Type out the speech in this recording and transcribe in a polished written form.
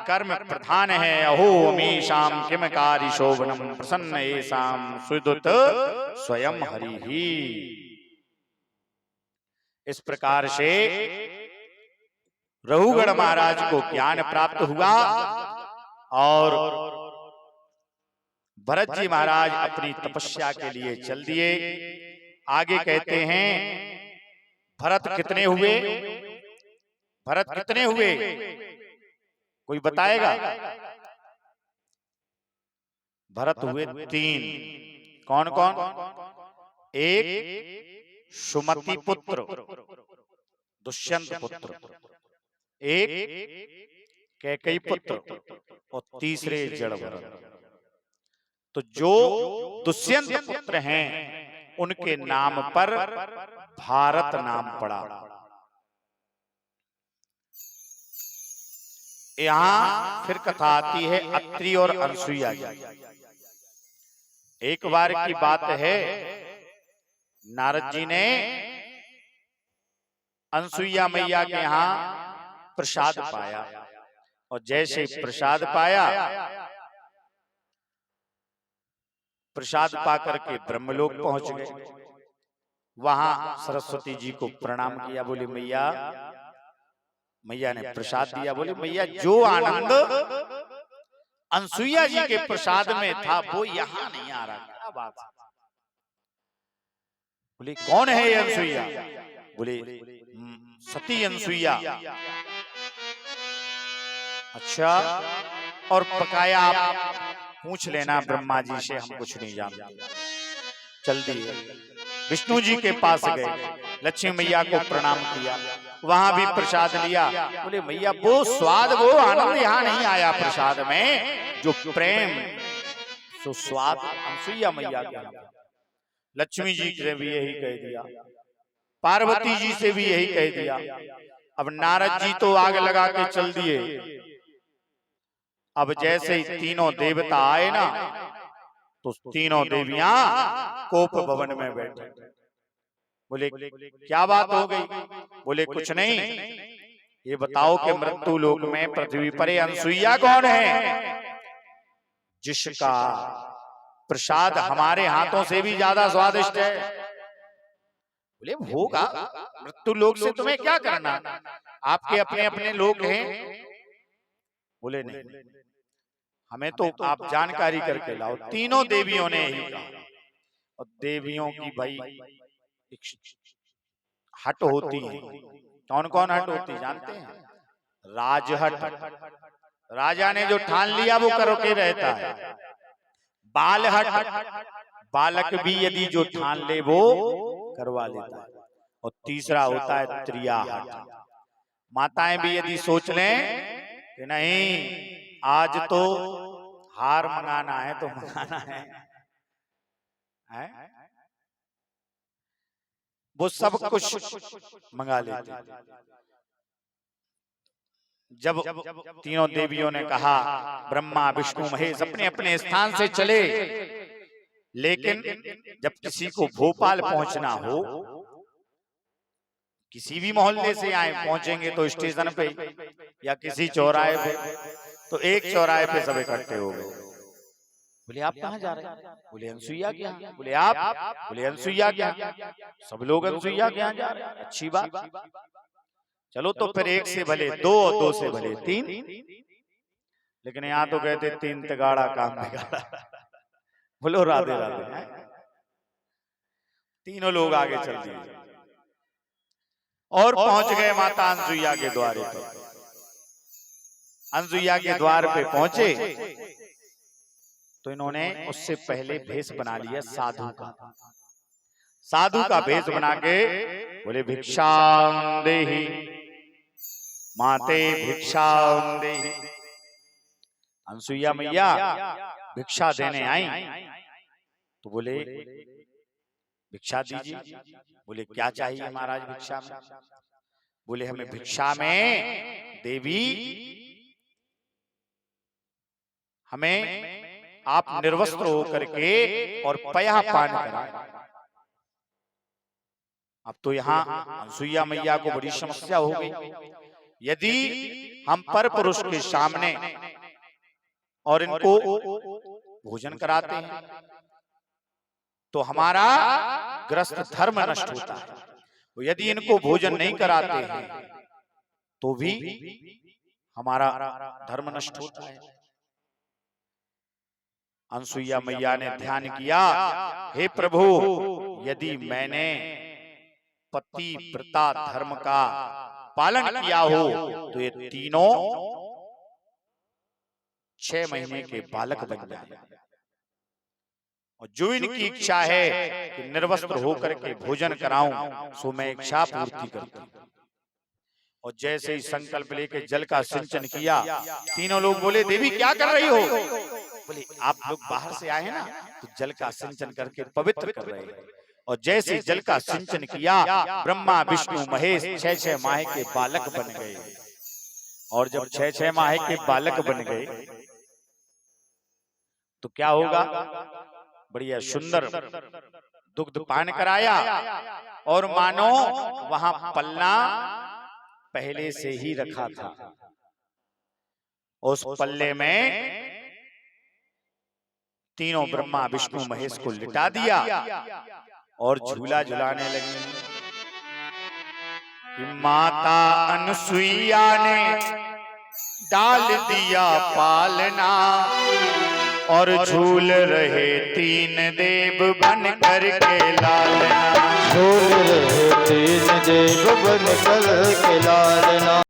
कर्म प्रधान है। अहो अमीशाम किम कार्य शोभनम प्रसन्न येषाम सुदुत स्वयं हरि ही। इस प्रकार से रघुगण महाराज को ज्ञान प्राप्त हुआ और भरत जी महाराज अपनी तपस्या के लिए चल दिए। आगे कहते हैं भरत कितने हुए? भरत कितने हुए कोई बताएगा? भरत हुए 3। कौन कौन? एक सुमति पुत्र दुष्यंत पुत्र, एक कैकेयी पुत्र और तीसरे जड़ भरत। तो जो दुष्यंत पुत्र हैं उनके नाम पर भारत नाम पड़ा। यहां फिर कथा आती है अत्रि और अनसुईया की। एक बार की बात है, नारद जी ने अनसुईया मैया के यहां प्रसाद पाया और जैसे प्रसाद पाया, प्रसाद पाकर के ब्रह्मलोक पहुंच गए। वहां सरस्वती जी को प्रणाम किया, बोले मैया, मैया ने प्रसाद दिया। बोले मैया, जो आनंद अनसुईया जी के प्रसाद में था वो यहां नहीं आ रहा, क्या बात है? बोले कौन है ये अनसुईया? बोले सती अनसुईया। अच्छा, और बकाया आप पूछ लेना ब्रह्मा जी से, हम कुछ नहीं जानते। चल दिए, विष्णु जी के पास गए, लक्ष्मी मैया को प्रणाम किया, वहां भी प्रसाद लिया। बोले मैया, वो स्वाद, वो आनंद यहाँ नहीं आया प्रसाद में, जो प्रेम, सो स्वाद अनसुईया मैया का। लक्ष्मी जी से भी यही कह दिया, पार्वती जी से भी यही कह दिया। अब नारद जी तो आग लगा के चल दिए। अब जैसे ही तीनों देवता आए ना, तो तीनों देवियां कोप भवन में बैठे। बोले क्या बात हो गई? बोले कुछ नहीं, ये बताओ कि मृत्यु लोक में पृथ्वी पर अनसुईया कौन है जिसका प्रसाद हमारे हाथों से भी ज्यादा स्वादिष्ट है? बोले होगा, मृत्यु लोक से तुम्हें क्या करना, आपके अपने अपने लोक हैं। बोले नहीं, हमें तो आप जानकारी करके लाओ। तीनों देवियों ने ही कहा। और देवियों की भाई हट होती है। कौन कौन हट होती जानते हैं? राजहट, राजा ने जो ठान लिया वो करके रहता है। बालहट, बालक भी यदि जो ठान ले वो करवा लेता है। और तीसरा होता है त्रियाहट, माताएं भी यदि सोच लें कि नहीं आज तो हार मंगाना है तो मंगाना है, वो सब कुछ मंगा लेते। जब तीनों देवियों ने कहा ब्रह्मा विष्णु महेश अपने अपने स्थान से चले, लेकिन जब किसी को भोपाल पहुंचना हो, किसी भी मोहल्ले से आए, पहुंचेंगे तो स्टेशन पे या किसी चौराहे पे, तो एक चौराहे पे सब इकट्ठे हो गए। बोले आप कहाँ जा रहे हैं? बोले अनसुईया के यहाँ। बोले आप? बोले अनसुईया के यहाँ। सब लोग अनसुईया के यहाँ जा रहे हैं, अच्छी बात। चलो तो फिर एक से भले दो और दो से भले 3, लेकिन यहाँ तो कहते 3 तगाड़ा काम बिगाड़ा। बोलो राधे राधे। तीनों लोग आगे चल दिए और पहुंच गए माता अनसुईया के द्वार पर। अनसुईया के द्वार पे पहुंचे तो इन्होंने उससे पहले भेष बना लिया साधु का। साधु का भेष बना के बोले भिक्षां देहि माते भिक्षां देहि। अनसुईया मैया भिक्षा देने आई तो बोले भिक्षा दीजिए। बोले क्या चाहिए महाराज भिक्षा में? बोले हमें भिक्षा में देवी हमें आप निर्वस्त्र होकर के और पया पान कराएं। अब तो यहाँ अनसुईया मैया को बड़ी समस्या हो गई। यदि हम पर पुरुष के सामने और इनको भोजन कराते हैं तो हमारा ग्रस्त धर्म नष्ट होता है। यदि इनको भोजन नहीं कराते हैं तो भी हमारा धर्म नष्ट होता है। अनसुईया मैया ने ध्यान किया, हे प्रभु, यदि मैंने पतिव्रता धर्म का पालन किया हो तो ये तीनों 6 महीने के बालक बन जाए, और जो इनकी इच्छा है कि निर्वस्त्र होकर के भोजन कराऊं सो मैं इच्छा पूर्ति करती हूं। और जैसे ही संकल्प लेके जल का सिंचन किया, तीनों लोग बोले, देवी क्या कर रही हो? बोले, आप लोग बाहर से आए हैं ना, तो जल का सिंचन करके पवित्र कर रहे हैं। और जैसे जल का सिंचन किया, ब्रह्मा विष्णु महेश 6 माह के बालक बन गए। और जब 6 माह के बालक बन गए तो क्या होगा? बढ़िया सुंदर दुग्ध पान कराया, और मानो वहां पलना पहले से ही रखा था। उस पल्ले में तीनों ब्रह्मा विष्णु महेश को लिटा दिया और झूला झुलाने लगी। माता अनसुईया ने डाल दिया पालना और झूल रहे 3 देव बन कर के लालना। झूल रहे 3 देव बन कर के लालना।